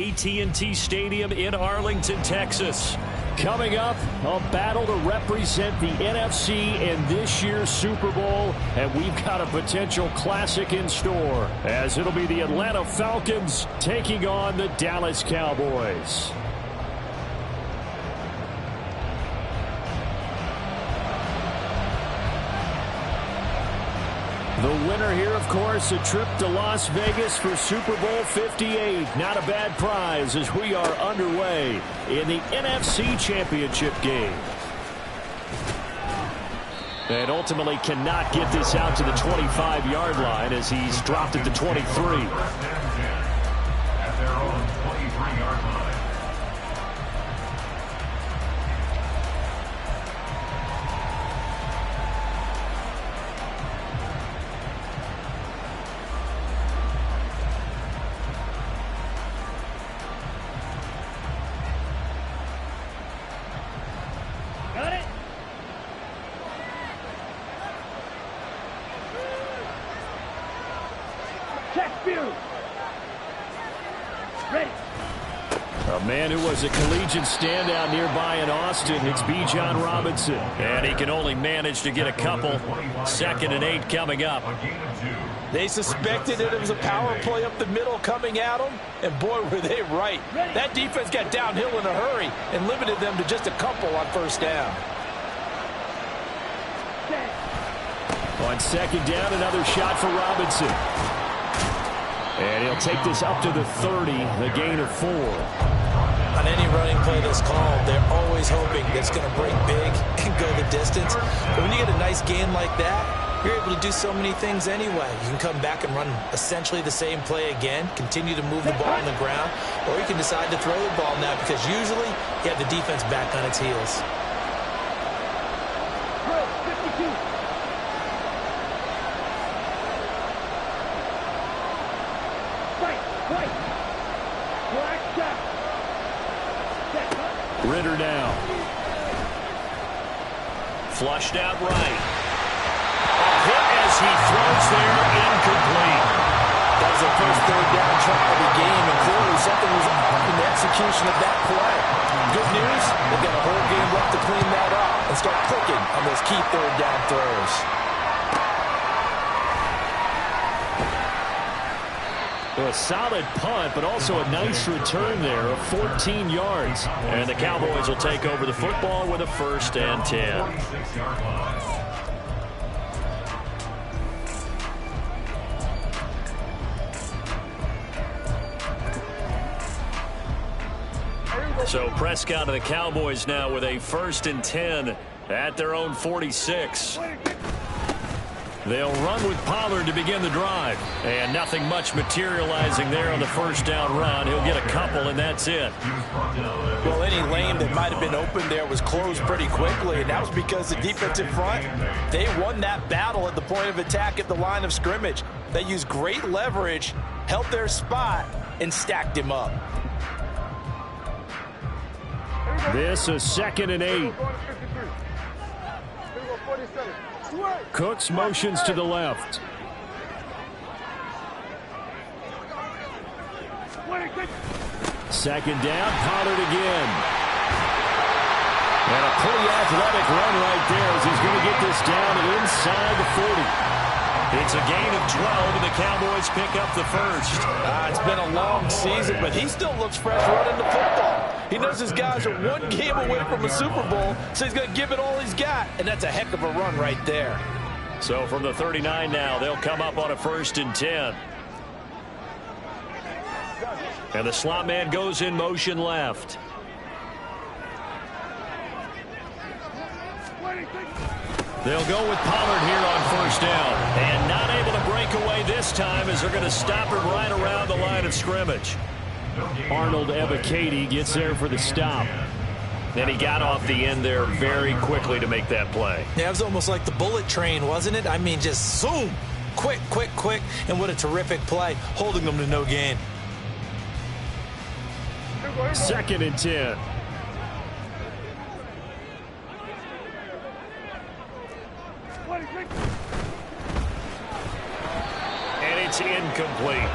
AT&T Stadium in Arlington, Texas. Coming up, a battle to represent the NFC in this year's Super Bowl, and we've got a potential classic in store, as it'll be the Atlanta Falcons taking on the Dallas Cowboys. The winner here, of course, a trip to Las Vegas for Super Bowl 58. Not a bad prize as we are underway in the NFC Championship game. And ultimately cannot get this out to the 25-yard line as he's dropped at the 23. At their own 23-yard line. A man who was a collegiate standout nearby in Austin, it's Bijan Robinson. And he can only manage to get a couple. 2nd and 8 coming up. They suspected that it was a power play up the middle coming at them, and boy, were they right. That defense got downhill in a hurry and limited them to just a couple on 1st down. On 2nd down, another shot for Robinson. And he'll take this up to the 30, the gain of 4. On any running play that's called, they're always hoping that it's going to break big and go the distance. But when you get a nice gain like that, you're able to do so many things anyway. You can come back and run essentially the same play again, continue to move the ball on the ground, or you can decide to throw the ball now because usually you have the defense back on its heels. Ritter now. Flushed out right. A hit as he throws there, incomplete. That was the first 3rd down try of the game, and clearly something was up in the execution of that play. Good news, they've got a whole game left to clean that up and start clicking on those key 3rd down throws. A solid punt, but also a nice return there of 14 yards. And the Cowboys will take over the football with a 1st and 10. So Prescott of the Cowboys now with a 1st and 10 at their own 46. They'll run with Pollard to begin the drive. And nothing much materializing there on the 1st down run. He'll get a couple, and that's it. Well, any lane that might have been open there was closed pretty quickly, and that was because the defensive front, they won that battle at the point of attack at the line of scrimmage. They used great leverage, held their spot, and stacked him up. This is 2nd and 8. Cooks motions to the left. Second down, Pollard again. And a pretty athletic run right there as he's going to get this down inside the 40. It's a gain of 12, and the Cowboys pick up the 1st. It's been a long season, but he still looks fresh running the football. He knows his guys are one game away from a Super Bowl, so he's going to give it all he's got, and that's a heck of a run right there. So from the 39 now, they'll come up on a 1st and 10. And the slot man goes in motion left. They'll go with Pollard here on 1st down. And not able to break away this time as they're going to stop him right around the line of scrimmage. Arnold Ebiketie gets there for the stop. And he got off the end there very quickly to make that play. Yeah, it was almost like the bullet train, wasn't it? I mean, just zoom. Quick, quick, quick. And what a terrific play, holding them to no gain. 2nd and 10. And it's incomplete.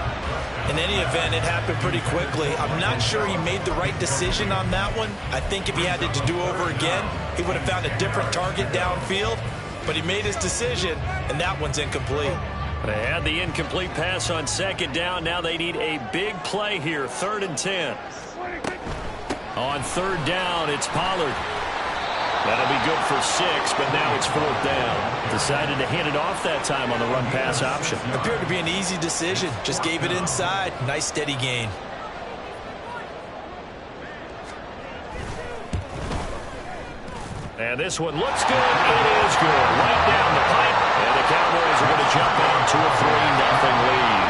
In any event, it happened pretty quickly. I'm not sure he made the right decision on that one. I think if he had it to do over again, he would have found a different target downfield. But he made his decision, and that one's incomplete. They had the incomplete pass on second down. Now they need a big play here, 3rd and 10. On 3rd down, it's Pollard. That'll be good for 6, but now it's 4th down. Decided to hand it off that time on the run-pass option. Appeared to be an easy decision. Just gave it inside. Nice, steady gain. And this one looks good. It is good. Right down the pipe. And the Cowboys are going to jump out to a 3-0 lead.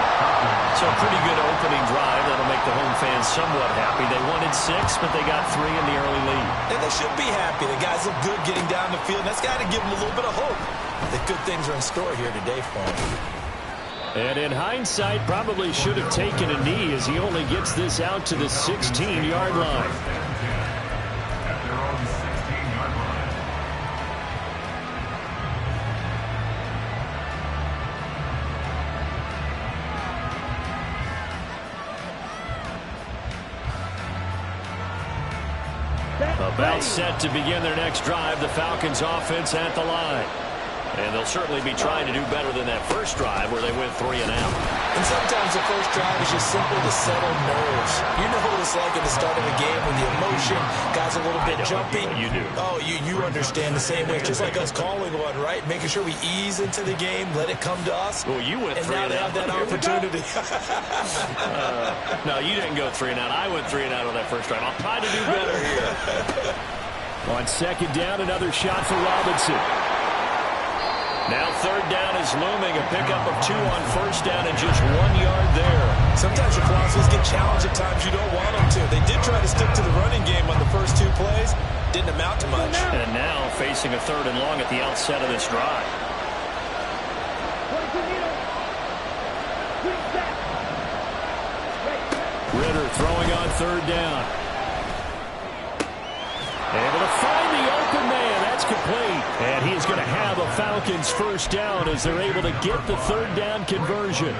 So a pretty good opening drive. That'll make the home fans somewhat happy. They wanted 6, but they got 3 in the early lead. And they should be happy. The guys look good getting down the field. That's got to give them a little bit of hope that good things are in store here today for them. And in hindsight, probably should have taken a knee as he only gets this out to the 16-yard line. About set to begin their next drive, the Falcons offense at the line. And they'll certainly be trying to do better than that first drive where they went 3 and out. And sometimes the first drive is just simple to settle nerves. You know what it's like at the start of a game when the emotion, guys a little bit jumpy. You do. Oh, you understand the same way. It's just like us calling one, right? Making sure we ease into the game, let it come to us. Well, you went 3 and out. And now they have that opportunity. No, you didn't go 3 and out. I went 3 and out on that first drive. I'll try to do better here. On second down, another shot for Robinson. Now 3rd down is looming. A pickup of 2 on 1st down and just 1 yard there. Sometimes your philosophies get challenged at times you don't want them to. They did try to stick to the running game on the first 2 plays. Didn't amount to much. And now facing a 3rd and long at the outset of this drive. Ritter throwing on 3rd down. Able to find the open man. That's complete. And he's going to have a Falcons first down as they're able to get the 3rd down conversion.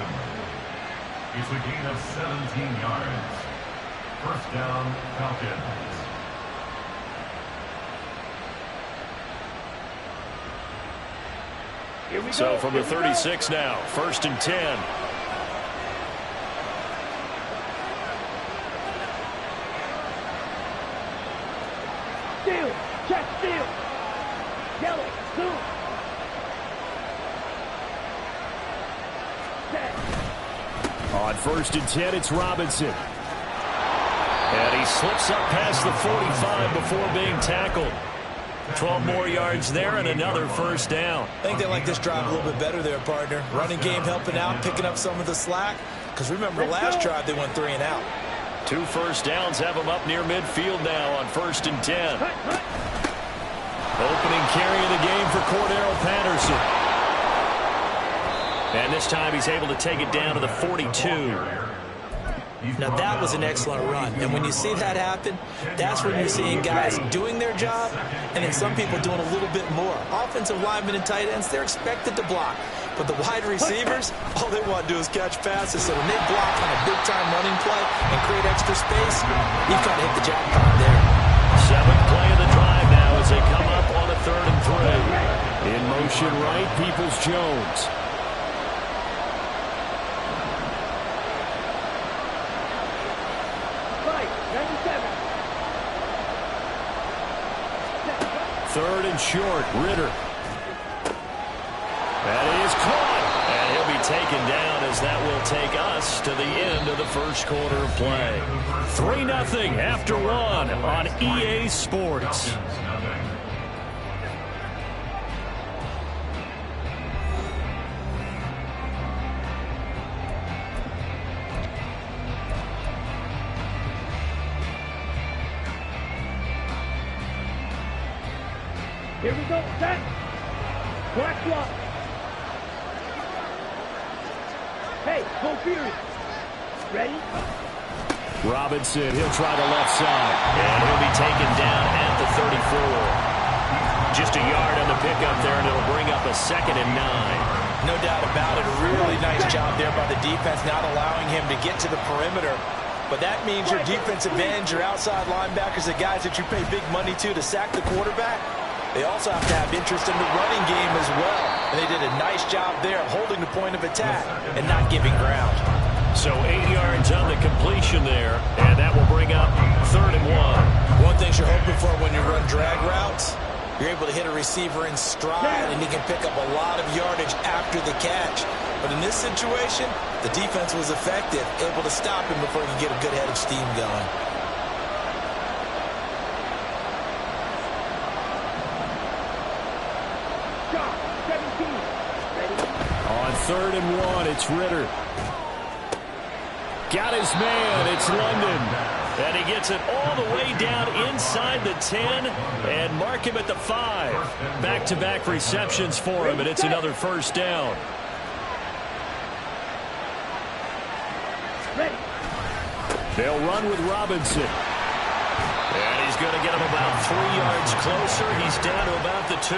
It's a gain of 17 yards. First down, Falcons. So from the 36 now, 1st and 10. Steal, check, steal. Yellow, 2. On 1st and 10, it's Robinson. And he slips up past the 45 before being tackled. 12 more yards there and another first down. I think they like this drive a little bit better there, partner. Running game helping out, picking up some of the slack. Because remember, last drive they went 3 and out. 2 first downs have them up near midfield now on 1st and 10. Opening carry of the game for Cordero Patterson. And this time he's able to take it down to the 42. Now that was an excellent run. And when you see that happen, that's when you're seeing guys doing their job and then some people doing a little bit more. Offensive linemen and tight ends, they're expected to block. But the wide receivers, all they want to do is catch passes. So when they block on a big-time running play and create extra space, you've kind of hit the jackpot there. 7th play of the drive now as they come up on a 3rd and 3. In motion right, Peoples-Jones. Right, 97. 3rd and short, Ritter. That is caught, and he'll be taken down as that will take us to the end of the first quarter of play. 3-0 after 1 on EA Sports. Here we go, set. Black block. Hey, go Fury. Ready? Robinson, he'll try the left side. And he'll be taken down at the 34. Just a yard on the pickup there, and it'll bring up a 2nd and 9. No doubt about it. A really nice job there by the defense, not allowing him to get to the perimeter. But that means your defensive ends, your outside linebackers, the guys that you pay big money to sack the quarterback, they also have to have interest in the running game as well. And they did a nice job there of holding the point of attack and not giving ground. So 8 yards on the completion there, and that will bring up 3rd and 1. One thing you're hoping for when you run drag routes, you're able to hit a receiver in stride, and he can pick up a lot of yardage after the catch. But in this situation, the defense was effective, able to stop him before he could get a good head of steam going. On 3rd and 1, it's Ritter. Got his man, it's London. And he gets it all the way down inside the 10 and mark him at the 5. Back-to-back receptions for him, and it's another 1st down. They'll run with Robinson. And he's going to get him about 3 yards closer. He's down to about the 2.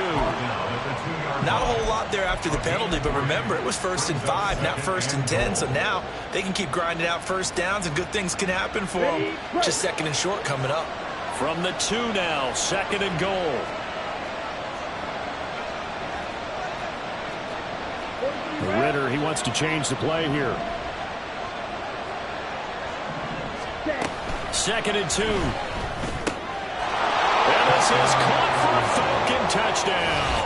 Not a whole lot there after the penalty, but remember, it was 1st and 5, not 1st and 10. So now they can keep grinding out 1st downs, and good things can happen for them. Just 2nd and short coming up. From the 2 now, 2nd and goal. Ritter, he wants to change the play here. 2nd and 2. And this is caught for a Falcon touchdown.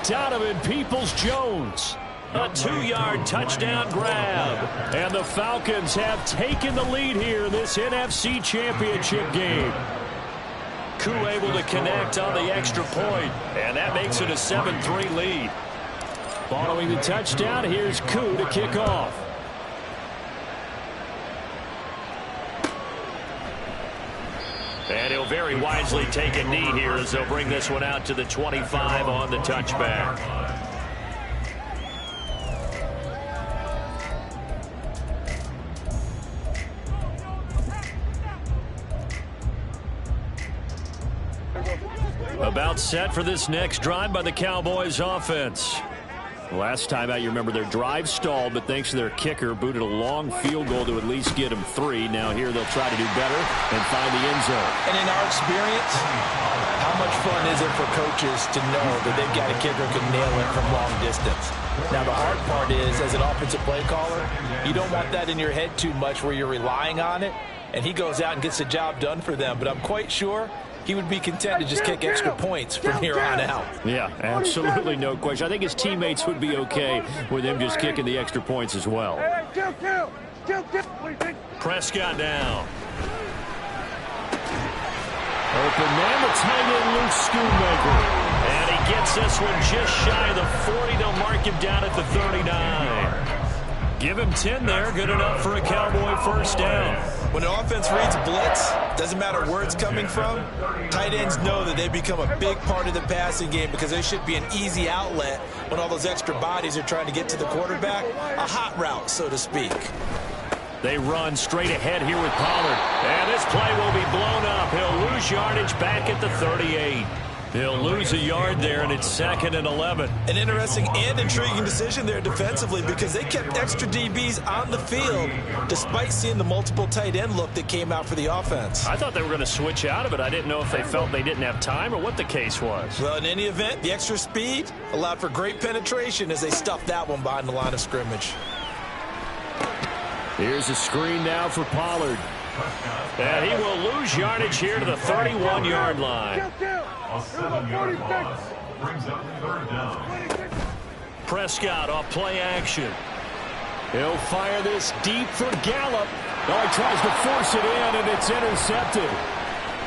Donovan Peoples-Jones, a 2-yard touchdown grab. And the Falcons have taken the lead here in this NFC Championship game. Koo able to connect on the extra point, and that makes it a 7-3 lead. Following the touchdown, here's Koo to kick off. And he'll very wisely take a knee here as they'll bring this one out to the 25 on the touchback. About set for this next drive by the Cowboys offense. Last time out, you remember their drive stalled, but thanks to their kicker, booted a long field goal to at least get them 3. Now here they'll try to do better and find the end zone. And in our experience, how much fun is it for coaches to know that they've got a kicker who can nail it from long distance? Now the hard part is, as an offensive play caller, you don't want that in your head too much where you're relying on it, and he goes out and gets the job done for them. But I'm quite sure he would be content to just kick extra points from here on out. Yeah, absolutely no question. I think his teammates would be okay with him just kicking the extra points as well. Prescott down. Open man, the tight end, Luke Schoonmaker. And he gets this one just shy of the 40. They'll mark him down at the 39. Give him 10 there. Good enough for a Cowboy 1st down. When the offense reads blitz, doesn't matter where it's coming from, tight ends know that they become a big part of the passing game because they should be an easy outlet when all those extra bodies are trying to get to the quarterback. A hot route, so to speak. They run straight ahead here with Pollard. And this play will be blown up. He'll lose yardage back at the 38. He'll lose a yard there, and it's 2nd and 11. An interesting and intriguing decision there defensively because they kept extra DBs on the field despite seeing the multiple tight end look that came out for the offense. I thought they were going to switch out of it. I didn't know if they felt they didn't have time or what the case was. Well, in any event, the extra speed allowed for great penetration as they stuffed that one behind the line of scrimmage. Here's a screen now for Pollard. And he will lose yardage here to the 31-yard line. A 7-yard loss brings up 3rd down. Prescott off play action. He'll fire this deep for Gallup. Oh, he tries to force it in, and it's intercepted.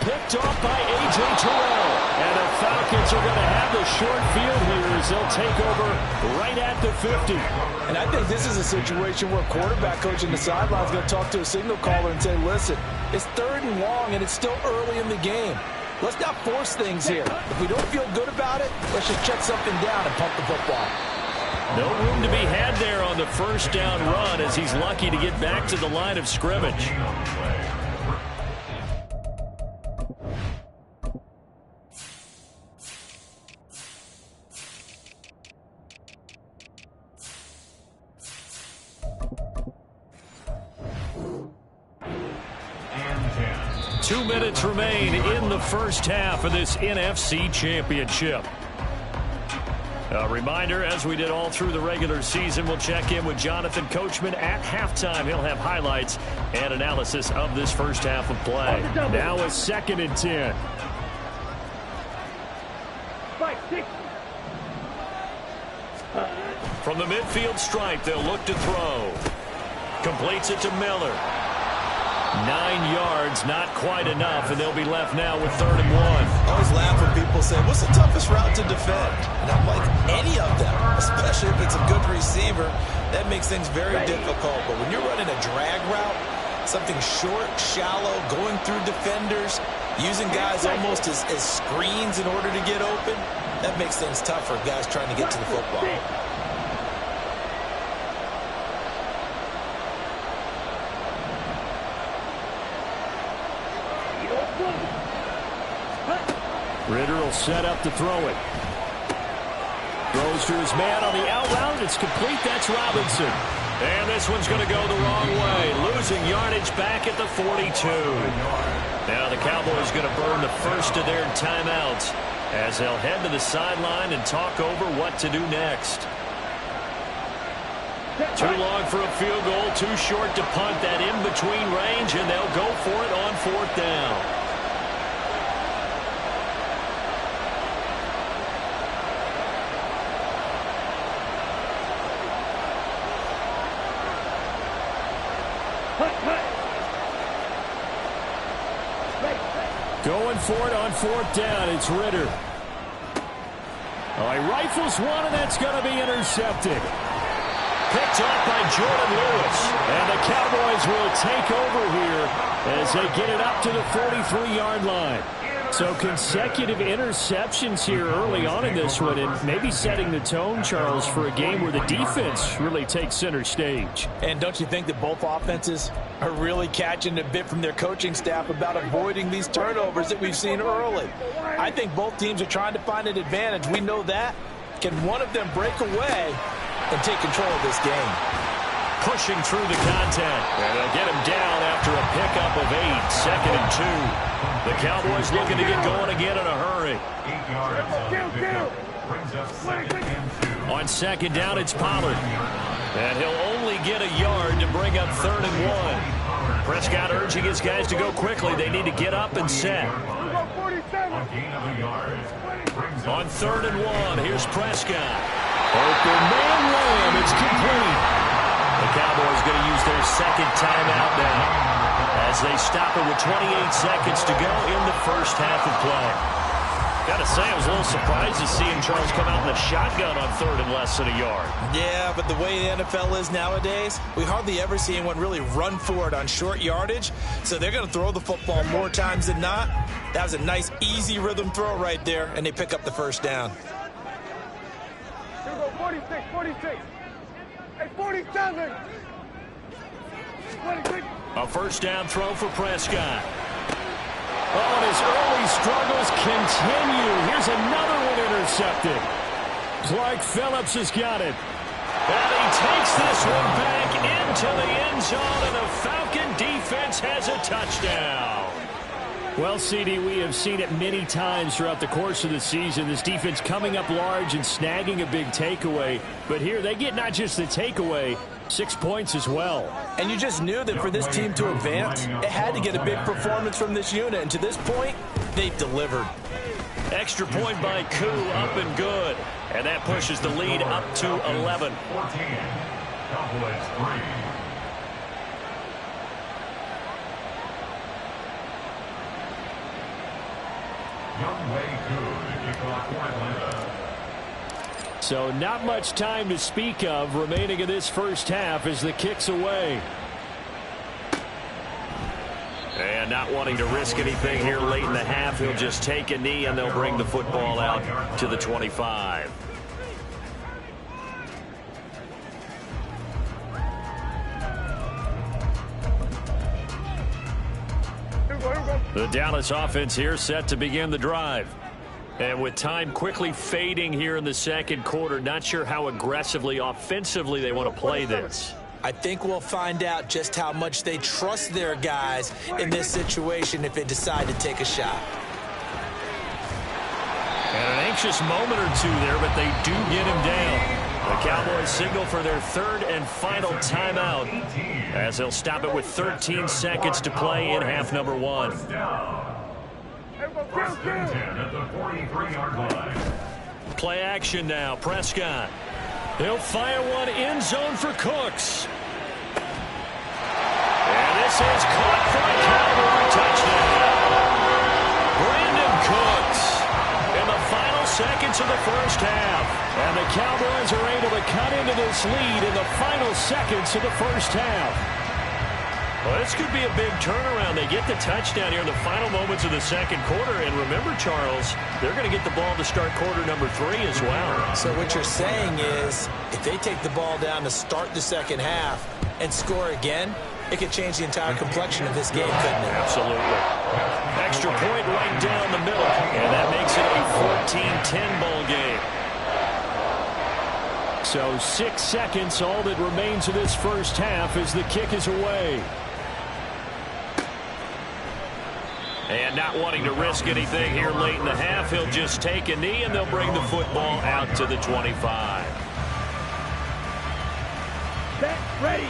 Picked off by A.J. Terrell. And the Falcons are going to have the short field here as they'll take over right at the 50. And I think this is a situation where quarterback coach in the sideline is going to talk to a signal caller and say, listen, it's 3rd and long, and it's still early in the game. Let's not force things here. If we don't feel good about it, let's just check something down and pump the football. No room to be had there on the 1st down run as he's lucky to get back to the line of scrimmage. 2 minutes remain in the first half of this NFC Championship. A reminder, as we did all through the regular season, we'll check in with Jonathan Coachman at halftime. He'll have highlights and analysis of this first half of play. Now a 2nd and 10. From the midfield stripe, they'll look to throw. Completes it to Miller. 9 yards, not quite enough, and they'll be left now with 3rd and 1. I always laugh when people say, what's the toughest route to defend? And I'm like, any of them, especially if it's a good receiver. That makes things very difficult. But when you're running a drag route, something short, shallow, going through defenders, using guys almost as screens in order to get open, that makes things tough for guys trying to get to the football. Ritter will set up to throw it. Throws to his man on the out route. It's complete. That's Robinson. And this one's going to go the wrong way. Losing yardage back at the 42. Now the Cowboys going to burn the first of their timeouts as they'll head to the sideline and talk over what to do next. Too long for a field goal. Too short to punt. That in-between range, and they'll go for it on 4th down. Going for it on 4th down. It's Ritter. He rifles one, and that's going to be intercepted. Picked off by Jordan Lewis. And the Cowboys will take over here as they get it up to the 43-yard line. So consecutive interceptions here early on in this one, and maybe setting the tone, Charles, for a game where the defense really takes center stage. And don't you think that both offenses are really catching a bit from their coaching staff about avoiding these turnovers that we've seen early? I think both teams are trying to find an advantage. We know that. Can one of them break away and take control of this game? Pushing through the contact. And they'll get him down after a pickup of 8. 2nd and 2. The Cowboys looking to get going again in a hurry. 8 yards on the pickup. Brings up 2nd and 2. On 2nd down, it's Pollard. And he'll only get a yard to bring up 3rd and 1. Prescott urging his guys to go quickly. They need to get up and set. On 3rd and 1, here's Prescott. Open man Lamb. It's complete. The Cowboys going to use their 2nd timeout now as they stop it with 28 seconds to go in the first half of play. Got to say, I was a little surprised to see him, Charles, come out in the shotgun on 3rd and less than a yard. Yeah, but the way the NFL is nowadays, we hardly ever see anyone really run for it on short yardage. So they're going to throw the football more times than not. That was a nice, easy rhythm throw right there, and they pick up the first down. 46, 46. Hey, 47. 46. A first down throw for Prescott. Oh, and his early struggles continue. Here's another one intercepted. Clark Phillips has got it. And he takes this one back into the end zone, and the Falcon defense has a touchdown. Well, CD, we have seen it many times throughout the course of the season. This defense coming up large and snagging a big takeaway. But here they get not just the takeaway, 6 points as well. And you just knew that for this team to advance, it had to get a big performance from this unit. And to this point, they've delivered. Extra point by Koo, up and good. And that pushes the lead up to 11. 14. Cowboys 3. So not much time to speak of remaining in this first half as the kick's away. And not wanting to risk anything here late in the half, he'll just take a knee and they'll bring the football out to the 25. The Dallas offense here set to begin the drive. And with time quickly fading here in the second quarter, not sure how aggressively, offensively they want to play this. I think we'll find out just how much they trust their guys in this situation if they decide to take a shot. And an anxious moment or two there, but they do get him down. The Cowboys signal for their third and final timeout as they'll stop it with 13 seconds to play in half number 1. First and 10 at the 43-yard line. Play action now. Prescott. He'll fire one end zone for Cooks. And this is caught for a Cowboy touchdown. Brandon Cooks in the final seconds of the first half. And the Cowboys are able to cut into this lead in the final seconds of the first half. Well, this could be a big turnaround. They get the touchdown here in the final moments of the second quarter. And remember, Charles, they're going to get the ball to start quarter number 3 as well. So what you're saying is if they take the ball down to start the second half and score again, it could change the entire complexion of this game, couldn't it? Absolutely. Extra point right down the middle. And that makes it a 14-10 ball game. So 6 seconds, all that remains of this first half as the kick is away. And not wanting to risk anything here late in the half, he'll just take a knee and they'll bring the football out to the 25. Set, ready.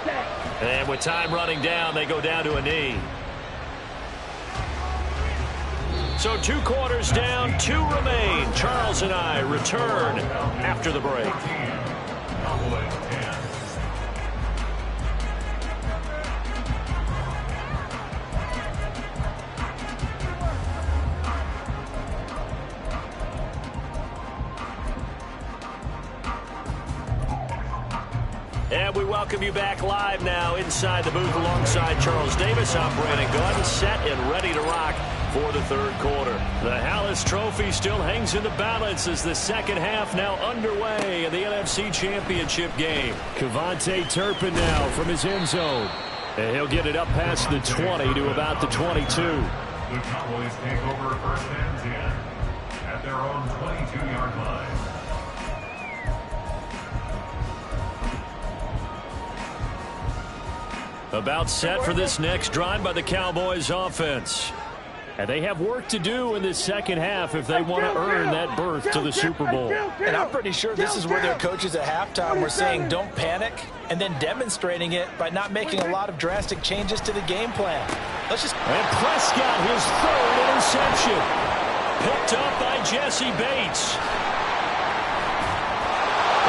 Set. And with time running down, they go down to a knee. So 2 quarters down, 2 remain. Charles and I return after the break. And we welcome you back live now inside the booth alongside Charles Davis. I'm Brandon Gaudin, set and ready to rock for the third quarter. The Hallis Trophy still hangs in the balance as the second half now underway in the NFC Championship game. Kevontae Turpin now from his end zone. And he'll get it up past the 20 to about the 22. The Cowboys take over first and 10 at their own 22-yard line. About set for this next drive by the Cowboys offense. And they have work to do in this second half if they want to earn that berth to the Super Bowl. And I'm pretty sure this is where their coaches at halftime were saying don't panic and then demonstrating it by not making a lot of drastic changes to the game plan. And Prescott, his third interception. Picked up by Jesse Bates.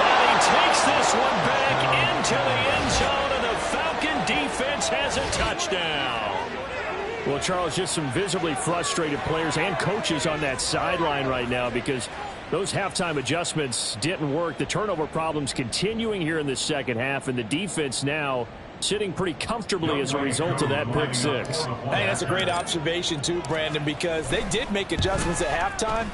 And he takes this one back into the end zone, and the Falcon defense has a touchdown. Well, Charles, just some visibly frustrated players and coaches on that sideline right now because those halftime adjustments didn't work. The turnover problems continuing here in the second half, and the defense now sitting pretty comfortably as a result of that pick six. Hey, that's a great observation too, Brandon, because they did make adjustments at halftime.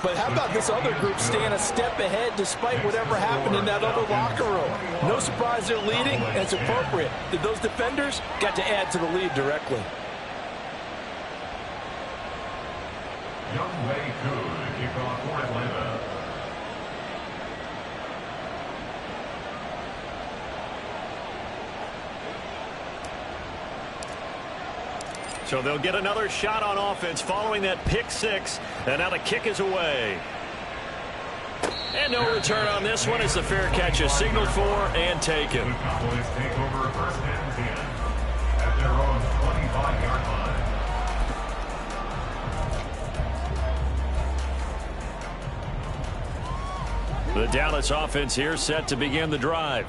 But how about this other group staying a step ahead despite whatever happened in that other locker room? No surprise they're leading, and it's appropriate that those defenders got to add to the lead directly. Young Wei Koo to kick off for Atlanta. So they'll get another shot on offense following that pick six. And now the kick is away. And no return on this one as the fair catch is signaled for and taken. The Cowboys take over first and 10 at their own 25-yard line. The Dallas offense here set to begin the drive.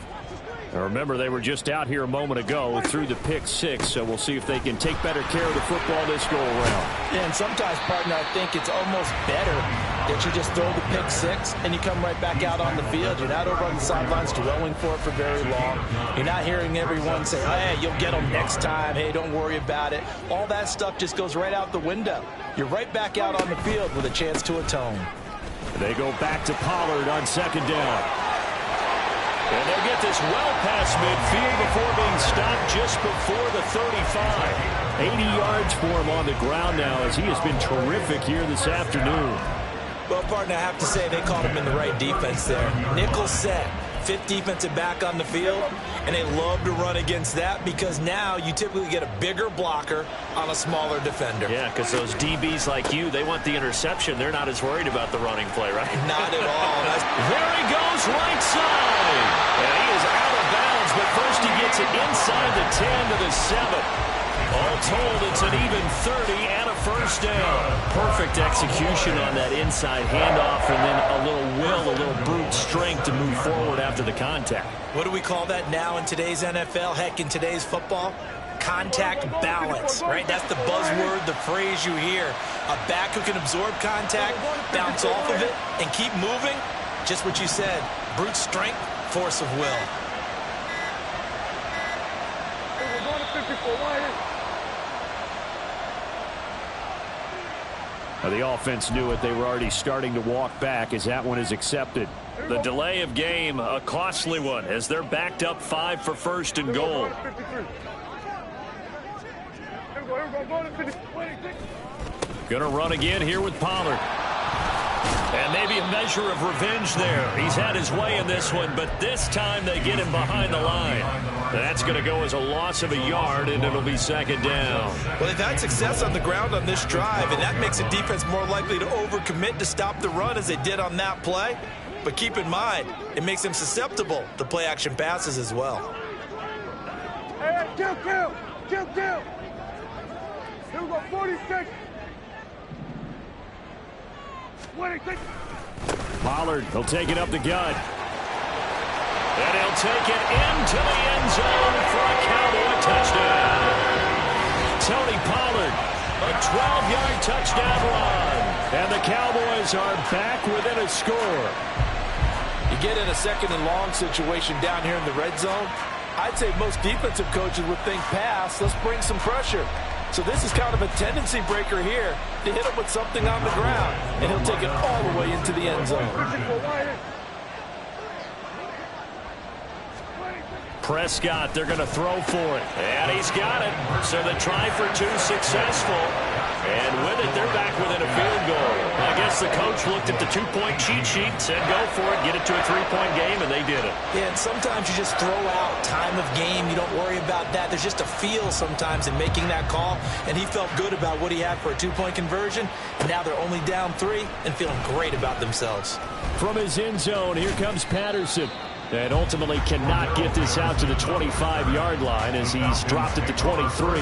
Now remember, they were just out here a moment ago through the pick six, so we'll see if they can take better care of the football this go-around. Yeah, and sometimes, partner, I think it's almost better that you just throw the pick six and you come right back out on the field. You're not over on the sidelines dwelling for it for very long. You're not hearing everyone say, hey, you'll get them next time. Hey, don't worry about it. All that stuff just goes right out the window. You're right back out on the field with a chance to atone. They go back to Pollard on second down. And they'll get this well past midfield before being stopped just before the 35. 80 yards for him on the ground now as he has been terrific here this afternoon. Well, partner, I have to say they caught him in the right defense there. Nickel set, fifth defensive back on the field, and they love to run against that because now you typically get a bigger blocker on a smaller defender. Yeah, because those DBs like you, they want the interception. They're not as worried about the running play, right? Not at all. There he goes, right side. And he is out of bounds, but first he gets it inside the 10 to the 7. All told, it's an even 30 and a first down. Perfect execution on that inside handoff, and then a little will, a little brute strength to move forward after the contact. What do we call that now in today's NFL? Heck, in today's football? Contact balance, right? That's the buzzword, the phrase you hear. A back who can absorb contact, bounce off of it, and keep moving. Just what you said, brute strength, force of will. The offense knew it. They were already starting to walk back as that one is accepted. The delay of game, a costly one, as they're backed up 5 for first and goal. Going to run again here with Pollard. And maybe a measure of revenge there. He's had his way in this one, but this time they get him behind the line. That's going to go as a loss of a yard, and it'll be second down. Well, they've had success on the ground on this drive, and that makes a defense more likely to overcommit to stop the run as they did on that play. But keep in mind, it makes them susceptible to play-action passes as well. Hey, kill. Here we go, 46. 26. Pollard, he'll take it up the gut. And he'll take it into the end zone for a Cowboy touchdown. Tony Pollard, a 12-yard touchdown run. And the Cowboys are back within a score. You get in a second and long situation down here in the red zone, I'd say most defensive coaches would think pass, let's bring some pressure. So this is kind of a tendency breaker here to hit him with something on the ground, and he'll take it all the way into the end zone. Prescott, they're going to throw for it. And he's got it. So the try for 2 successful. And with it, they're back within a field goal. I guess the coach looked at the 2-point cheat sheet, said go for it, get it to a 3-point game, and they did it. Yeah, and sometimes you just throw out time of game. You don't worry about that. There's just a feel sometimes in making that call, and he felt good about what he had for a 2-point conversion. And now they're only down 3 and feeling great about themselves. From his end zone, here comes Patterson. And ultimately cannot get this out to the 25-yard line as he's dropped it to 23.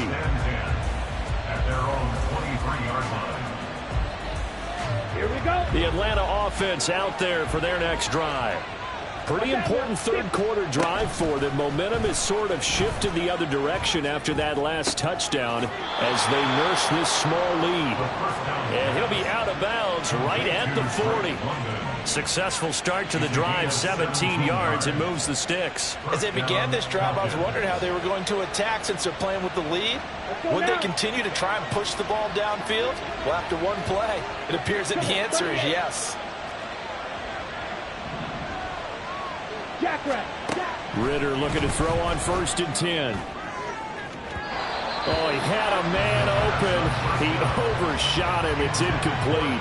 Here we go. The Atlanta offense out there for their next drive. Pretty important third quarter drive for them. Momentum has sort of shifted the other direction after that last touchdown as they nurse this small lead. And he'll be out of bounds right at the 40. Successful start to the drive, 17 yards, and moves the sticks. As they began this drive, I was wondering how they were going to attack since they're playing with the lead. Would they continue to try and push the ball downfield? Well, after one play, it appears that the answer is yes. Ritter looking to throw on 1st and 10. Oh, he had a man open. He overshot him. It's incomplete.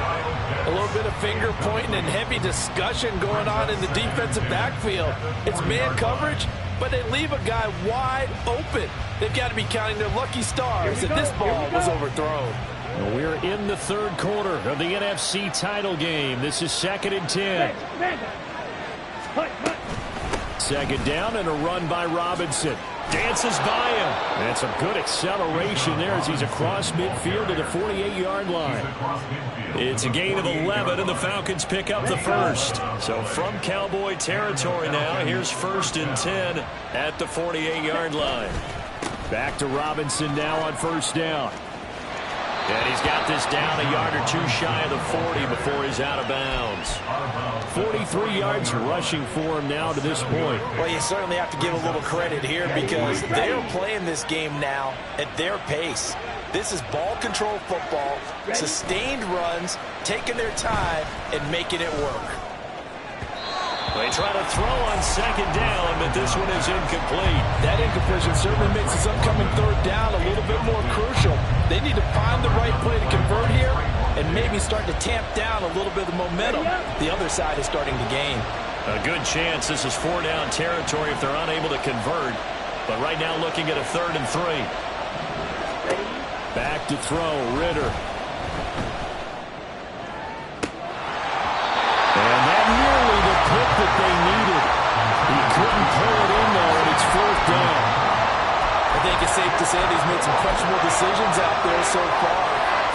A little bit of finger pointing and heavy discussion going on in the defensive backfield. It's man coverage, but they leave a guy wide open. They've got to be counting their lucky stars that this ball was overthrown. We're in the third quarter of the NFC title game. This is 2nd and 10. Second down and a run by Robinson. Dances by him. And some good acceleration there as he's across midfield to the 48-yard line. It's a gain of 11, and the Falcons pick up the first. So from Cowboy territory now, here's 1st and 10 at the 48-yard line. Back to Robinson now on 1st down. And he's got this down a yard or 2 shy of the 40 before he's out of bounds. 43 yards rushing for him now to this point. Well, you certainly have to give a little credit here because they're playing this game now at their pace. This is ball control football, sustained runs, taking their time and making it work. They try to throw on 2nd down, but this one is incomplete. That incompletion certainly makes this upcoming 3rd down a little bit more crucial. They need to find the right play to convert here, and maybe start to tamp down a little bit of the momentum the other side is starting to gain. A good chance this is 4-down territory if they're unable to convert. But right now looking at a 3rd and 3. Back to throw, Ritter. And that nearly the pick that they needed. He couldn't pull it in, though, and it's 4th down. I think it's safe to say that he's made some questionable decisions out there so far.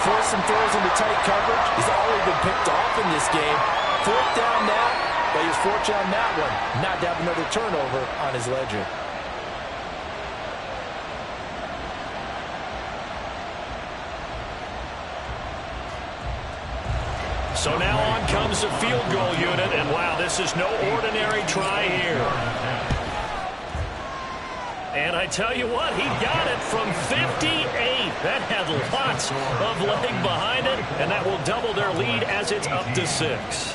Forced some throws into tight coverage. He's already been picked off in this game. 4th down now, but he was fortunate on that one not to have another turnover on his ledger. So now on comes the field goal unit, and wow, this is no ordinary try here. And I tell you what, he got it from 58. That had lots of leg behind it, and that will double their lead as it's up to 6.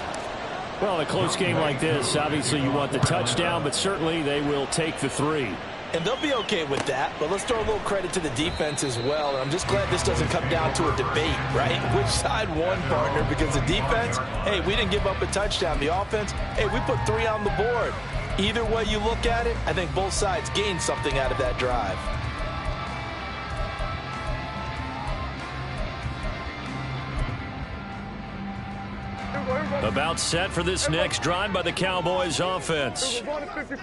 Well, in a close game like this, obviously you want the touchdown, but certainly they will take the 3. And they'll be okay with that, but let's throw a little credit to the defense as well. And I'm just glad this doesn't come down to a debate, right? Which side won, partner? Because the defense, hey, we didn't give up a touchdown. The offense, hey, we put 3 on the board. Either way you look at it, I think both sides gained something out of that drive. About set for this next drive by the Cowboys offense.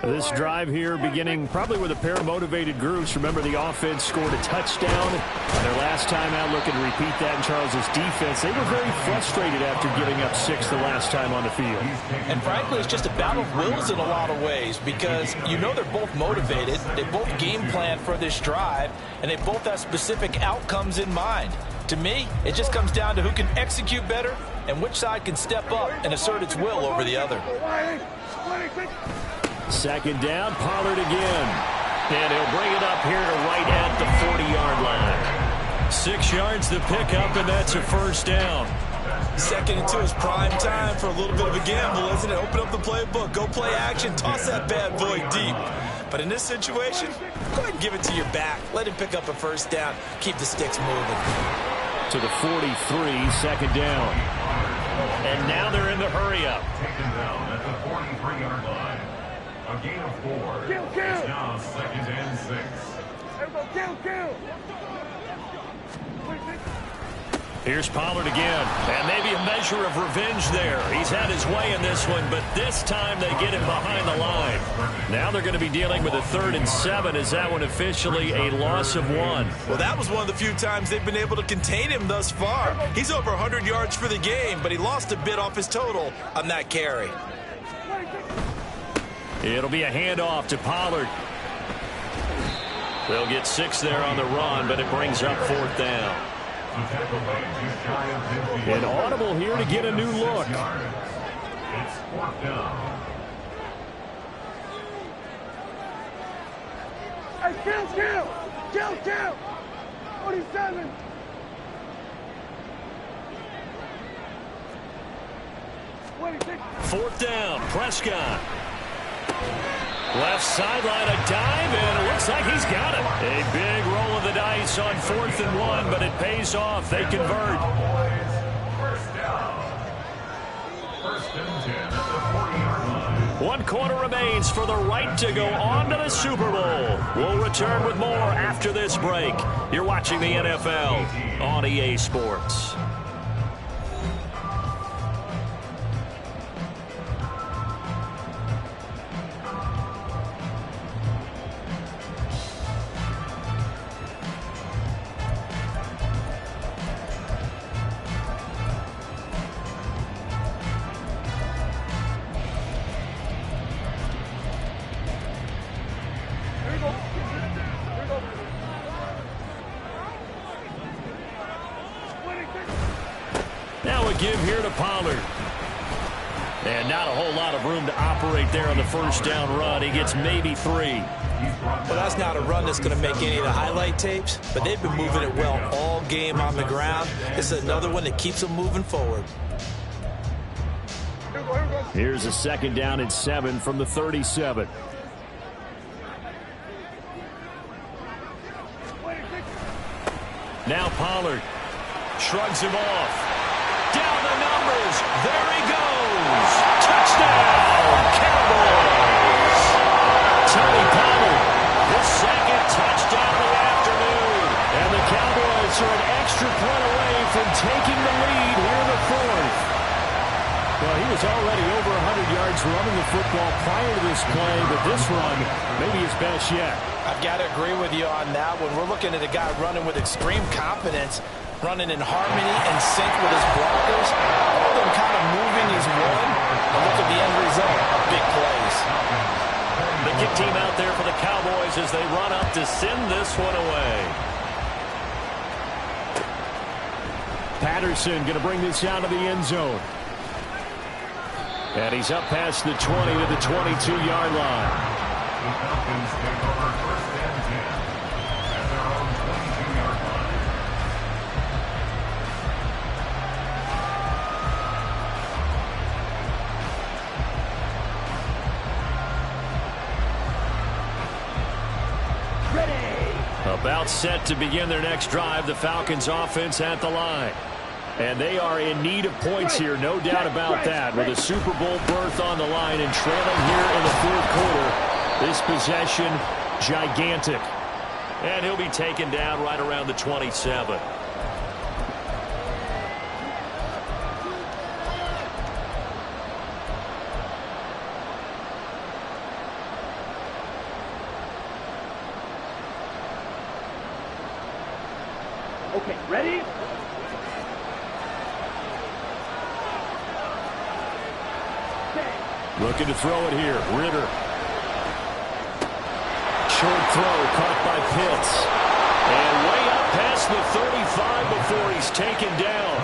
This drive here beginning probably with a pair of motivated groups. Remember, the offense scored a touchdown on their last time out. Looking to repeat that in Charles's defense. They were very frustrated after giving up 6 the last time on the field. And frankly, it's just a battle of wills in a lot of ways because you know they're both motivated. They both game plan for this drive, and they both have specific outcomes in mind. To me, it just comes down to who can execute better and which side can step up and assert its will over the other. 2nd down, Pollard again. And he'll bring it up here to right at the 40-yard line. 6 yards the pickup, and that's a 1st down. 2nd and 2 is prime time for a little bit of a gamble, isn't it? Open up the playbook, go play action, toss that bad boy deep. But in this situation, go ahead and give it to your back. Let him pick up a 1st down. Keep the sticks moving. To the 43, 2nd down. And now they're in the hurry-up. Taken down at the 43-yard line. A gain of 4. It's now 2nd and 6. Kill. Here's Pollard again, and maybe a measure of revenge there. He's had his way in this one, but this time they get him behind the line. Now they're going to be dealing with a 3rd and 7. Is that one officially a loss of 1? Well, that was one of the few times they've been able to contain him thus far. He's over 100 yards for the game, but he lost a bit off his total on that carry. It'll be a handoff to Pollard. They'll get 6 there on the run, but it brings up 4th down. An audible here to get a new look. It's 4th down. Hey, kill. 47. Fourth down, Prescott. Left sideline, a dive, and it looks like he's got it. A big roll of the dice on 4th and 1, but it pays off. They convert. First down. 1st and 10 at the 40-yard line. 1 quarter remains for the right to go on to the Super Bowl. We'll return with more after this break. You're watching the NFL on EA Sports. Now a give here to Pollard. And not a whole lot of room to operate there on the first down run. He gets maybe 3. Well, that's not a run that's going to make any of the highlight tapes, but they've been moving it well all game on the ground. This is another one that keeps them moving forward. Here's a 2nd down and 7 from the 37. Now Pollard shrugs him off. throws. There he goes. Touchdown, Cowboys. Tony Pollard, his second touchdown of the afternoon. And the Cowboys are an extra point away from taking the lead here in the fourth. Well, he was already over 100 yards running the football prior to this play, but this run may be his best yet. I've got to agree with you on that one. We're looking at a guy running with extreme confidence, running in harmony and sync with his blockers. All of them kind of moving as one. And look at the end result. Big plays. The kick team out there for the Cowboys as they run up to send this one away. Patterson going to bring this out of the end zone. And he's up past the 20 to the 22-yard line. The Falcons take over first and 10 at their own 22-yard line. About set to begin their next drive, the Falcons offense at the line. And they are in need of points here, no doubt about that. With a Super Bowl berth on the line and trailing here in the fourth quarter, this possession gigantic. And he'll be taken down right around the 27. Okay, ready? Looking to throw it here. Ritter. Short throw caught by Pitts. And way up past the 35 before he's taken down.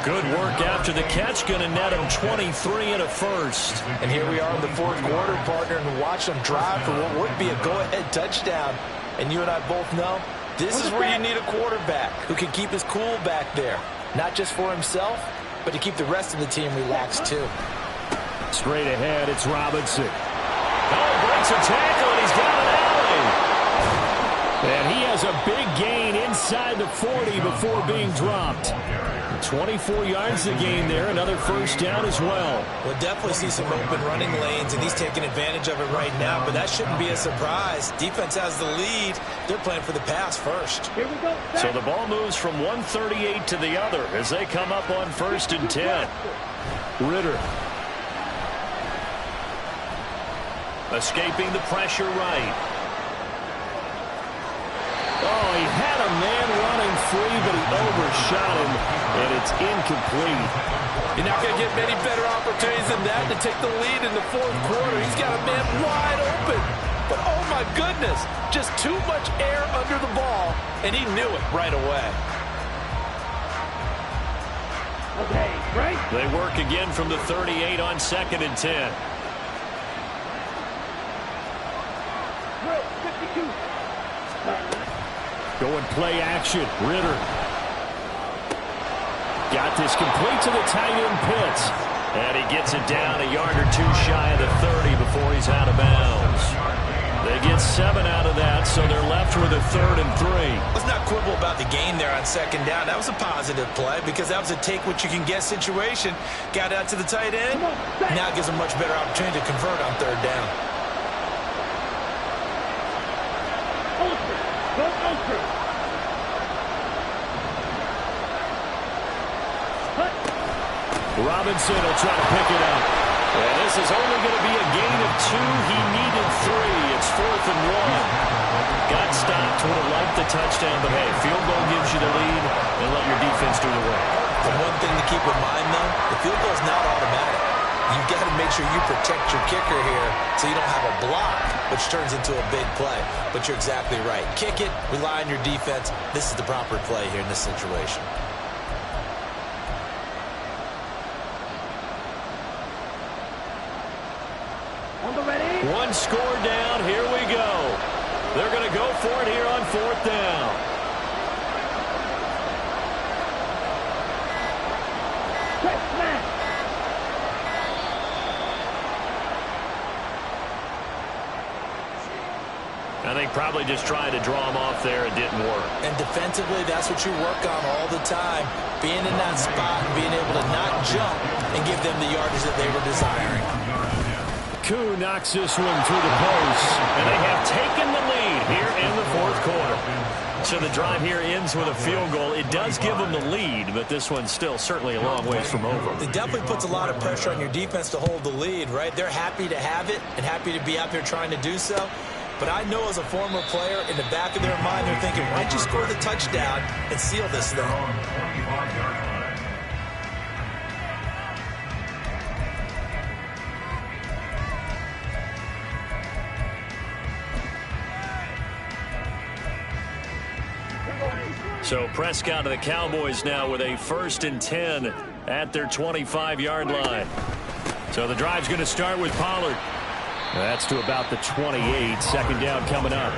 Good work after the catch. Going to net him 23 and a first. And here we are in the fourth quarter, partner, and watch them drive for what would be a go-ahead touchdown. And you and I both know this is where you need a quarterback who can keep his cool back there. Not just for himself, but to keep the rest of the team relaxed too. Straight ahead, it's Robinson. Oh, breaks a tackle, and he's got an alley. And he has a big gain inside the 40 before being dropped. 24 yards to gain there, another first down as well. We'll definitely see some open running lanes, and he's taking advantage of it right now, but that shouldn't be a surprise. Defense has the lead. They're playing for the pass first. Here we go. So the ball moves from 138 to the other as they come up on first and 10. Ritter. Escaping the pressure right. Oh, he had a man running free, but he overshot him, and it's incomplete. You're not going to get many better opportunities than that to take the lead in the fourth quarter. He's got a man wide open. But, oh, my goodness, just too much air under the ball, and he knew it right away. Okay, right? They work again from the 38 on second and 10. Drill, 52. Going play action. Ritter. Got this complete to the tight end Pitts. And he gets it down a yard or two shy of the 30 before he's out of bounds. They get 7 out of that, so they're left with a 3rd and 3. Let's not quibble about the gain there on second down. That was a positive play because that was a take-what-you-can-get situation. Got out to the tight end. Now it gives a much better opportunity to convert on third down. Ultra. Go ultra. Cut. Robinson will try to pick it up. And this is only going to be a gain of 2. He needed 3. It's 4th and 1. Got stopped. Would have liked the touchdown, but hey, field goal gives you the lead, and let your defense do the work. The one thing to keep in mind, though, the field goal is not automatic. You've got to make sure you protect your kicker here so you don't have a block, which turns into a big play. But you're exactly right. Kick it, rely on your defense. This is the proper play here in this situation. On the ready. One score down. Here we go. They're going to go for it here on 4th down. Press smash. And think probably just trying to draw him off there. It didn't work. And defensively, that's what you work on all the time. Being in that spot and being able to not jump and give them the yardage that they were desiring. Koo knocks this one through the post, and they have taken the lead here in the fourth quarter. So the drive here ends with a field goal. It does give them the lead, but this one's still certainly a long ways from over. It definitely puts a lot of pressure on your defense to hold the lead, right? They're happy to have it and happy to be out there trying to do so. But I know as a former player, in the back of their mind, they're thinking, why don't you score the touchdown and seal this thing? So Prescott of the Cowboys now with a 1st and 10 at their 25-yard line. So the drive's going to start with Pollard. That's to about the 28. 2nd down coming up.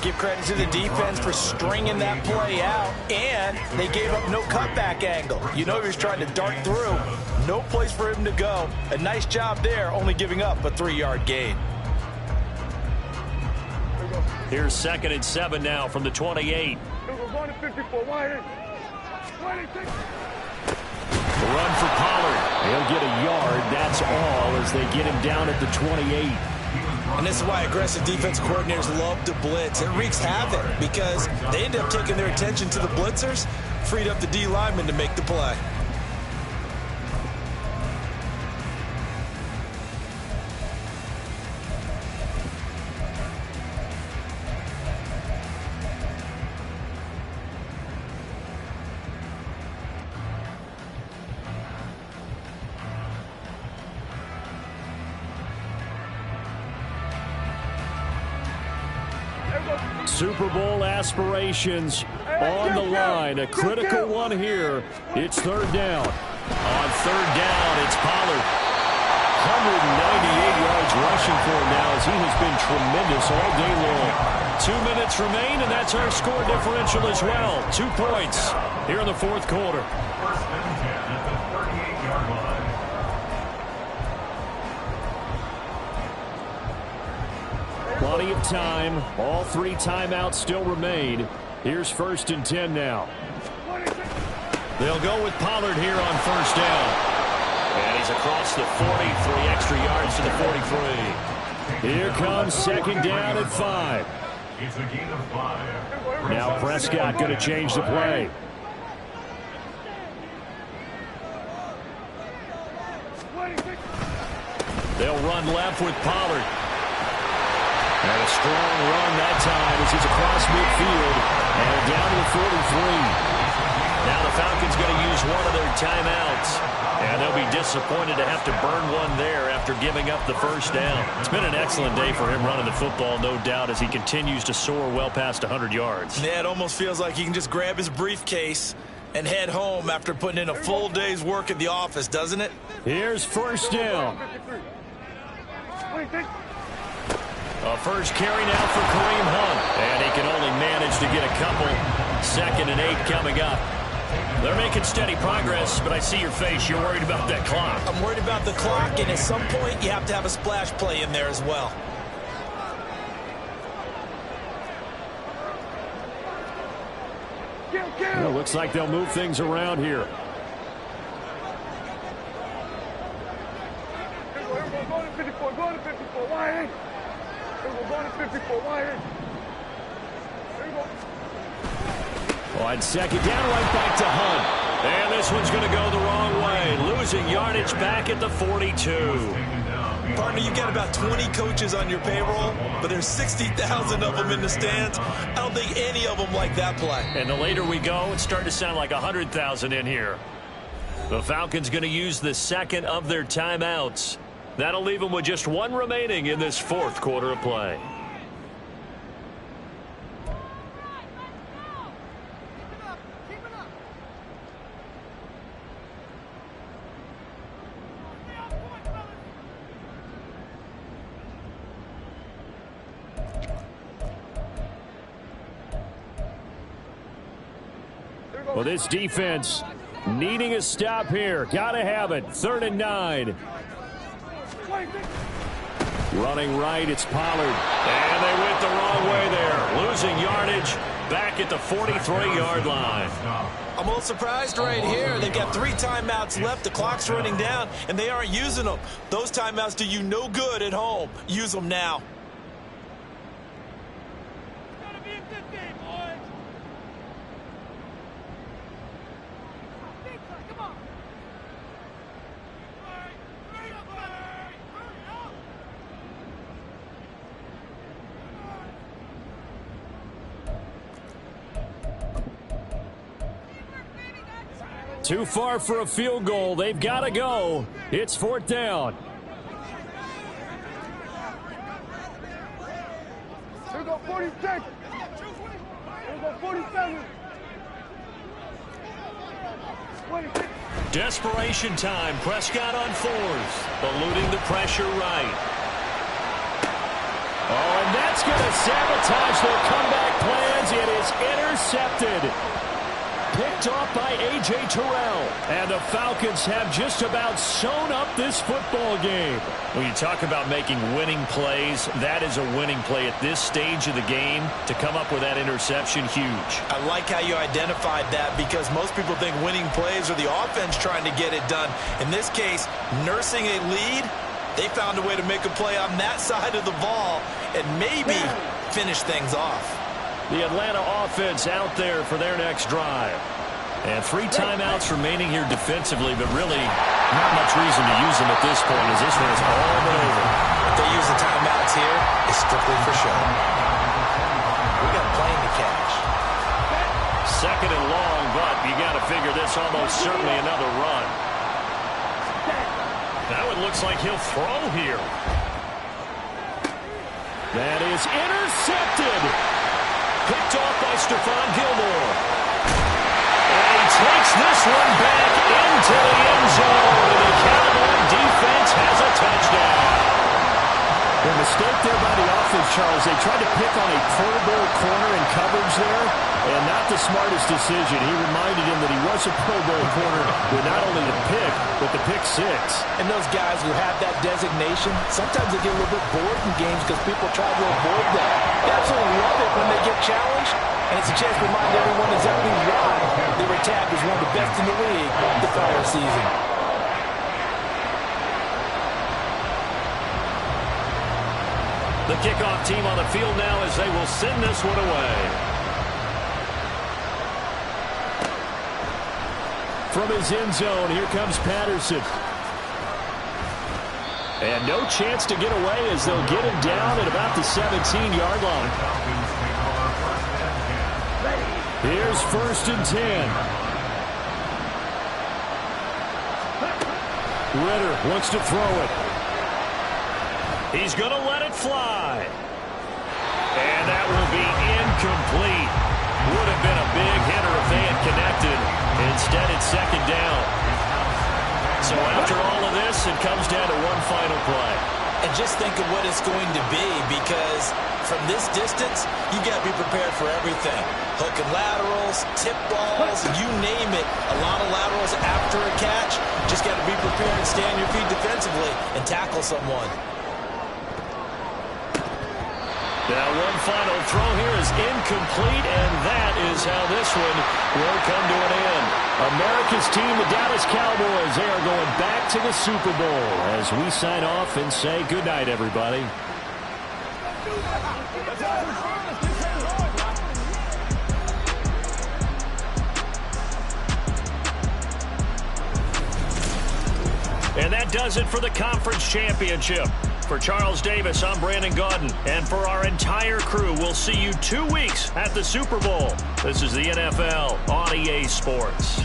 Give credit to the defense for stringing that play out, and they gave up no cutback angle. You know he was trying to dart through. No place for him to go. A nice job there, only giving up a 3-yard gain. Here's 2nd and 7 now from the 28. The run for Pollard. He'll get a yard. That's all as they get him down at the 28. And this is why aggressive defensive coordinators love to blitz. It wreaks havoc because they end up taking their attention to the blitzers, freed up the D lineman to make the play. Super Bowl aspirations on the line. A critical one here. It's 3rd down. On 3rd down, it's Pollard. 198 yards rushing for him now as he has been tremendous all day long. 2 minutes remain, and that's our score differential as well. 2 points here in the fourth quarter. Plenty of time. All 3 timeouts still remain. Here's 1st and 10 now. They'll go with Pollard here on 1st down. And he's across the 40, 3 extra yards to the 43. Here comes 2nd down at 5. It's a gain of 5. Now Prescott going to change the play. They'll run left with Pollard. And a strong run that time as he's across midfield and down to the 43. Now the Falcons going to use one of their timeouts. And they'll be disappointed to have to burn one there after giving up the 1st down. It's been an excellent day for him running the football, no doubt, as he continues to soar well past 100 yards. Yeah, it almost feels like he can just grab his briefcase and head home after putting in a full day's work at the office, doesn't it? Here's 1st down. A first carry now for Kareem Hunt. And he can only manage to get a couple. 2nd and 8 coming up. They're making steady progress, but I see your face. You're worried about that clock. I'm worried about the clock, and at some point, you have to have a splash play in there as well. Well, looks like they'll move things around here. On 2nd down, right back to Hunt. And this one's going to go the wrong way. Losing yardage back at the 42. Partner, you've got about 20 coaches on your payroll, but there's 60,000 of them in the stands. I don't think any of them like that play. And the later we go, it's starting to sound like 100,000 in here. The Falcons going to use the 2nd of their timeouts. That'll leave them with just 1 remaining in this 4th quarter of play. Well, this defense needing a stop here. Got to have it. 3rd and 9. Running right, it's Pollard. And they went the wrong way there. Losing yardage back at the 43-yard line. I'm a little surprised right here. They've got 3 timeouts left. The clock's running down, and they aren't using them. Those timeouts do you no good at home. Use them now. Too far for a field goal. They've got to go. It's 4th down. Here go 46. Here go 47. Desperation time. Prescott on 4s. Eluding the pressure right. Oh, and that's going to sabotage their comeback plans. It is intercepted. Picked off by A.J. Terrell. And the Falcons have just about sewn up this football game. When you talk about making winning plays, that is a winning play at this stage of the game. To come up with that interception, huge. I like how you identified that because most people think winning plays are the offense trying to get it done. In this case, nursing a lead, they found a way to make a play on that side of the ball and maybe finish things off. The Atlanta offense out there for their next drive. And 3 timeouts remaining here defensively, but really not much reason to use them at this point as this one is all but over. If they use the timeouts here, it's strictly for show. We got a plane to catch. 2nd and long, but you got to figure this almost certainly another run. Now it looks like he'll throw here. That is intercepted. Picked off by Stephon Gilmore. And he takes this one back into the end zone. And the Cowboy defense has a touchdown. The mistake there by the offense, Charles, they tried to pick on a Pro Bowl corner in coverage there, and not the smartest decision. He reminded him that he was a Pro Bowl corner with not only the pick, but the pick 6. And those guys who have that designation, sometimes they get a little bit bored in games because people try to avoid that. They absolutely love it when they get challenged, and it's a chance to remind everyone exactly why they were tagged as one of the best in the league the prior season. The kickoff team on the field now as they will send this one away. From his end zone, here comes Patterson. And no chance to get away as they'll get him down at about the 17-yard line. Here's 1st and 10. Ritter wants to throw it. He's going to let it fly. And that will be incomplete. Would have been a big hitter if they had connected. Instead, it's 2nd down. So after all of this, it comes down to one final play. And just think of what it's going to be because from this distance, you got to be prepared for everything. Hook and laterals, tip balls, you name it. A lot of laterals after a catch. Just got to be prepared and stay on your feet defensively and tackle someone. Now one final throw here is incomplete, and that is how this one will come to an end. America's team, the Dallas Cowboys, they are going back to the Super Bowl as we sign off and say goodnight, everybody. And that does it for the conference championship. For Charles Davis, I'm Brandon Gaudin. And for our entire crew, we'll see you 2 weeks at the Super Bowl. This is the NFL on EA Sports.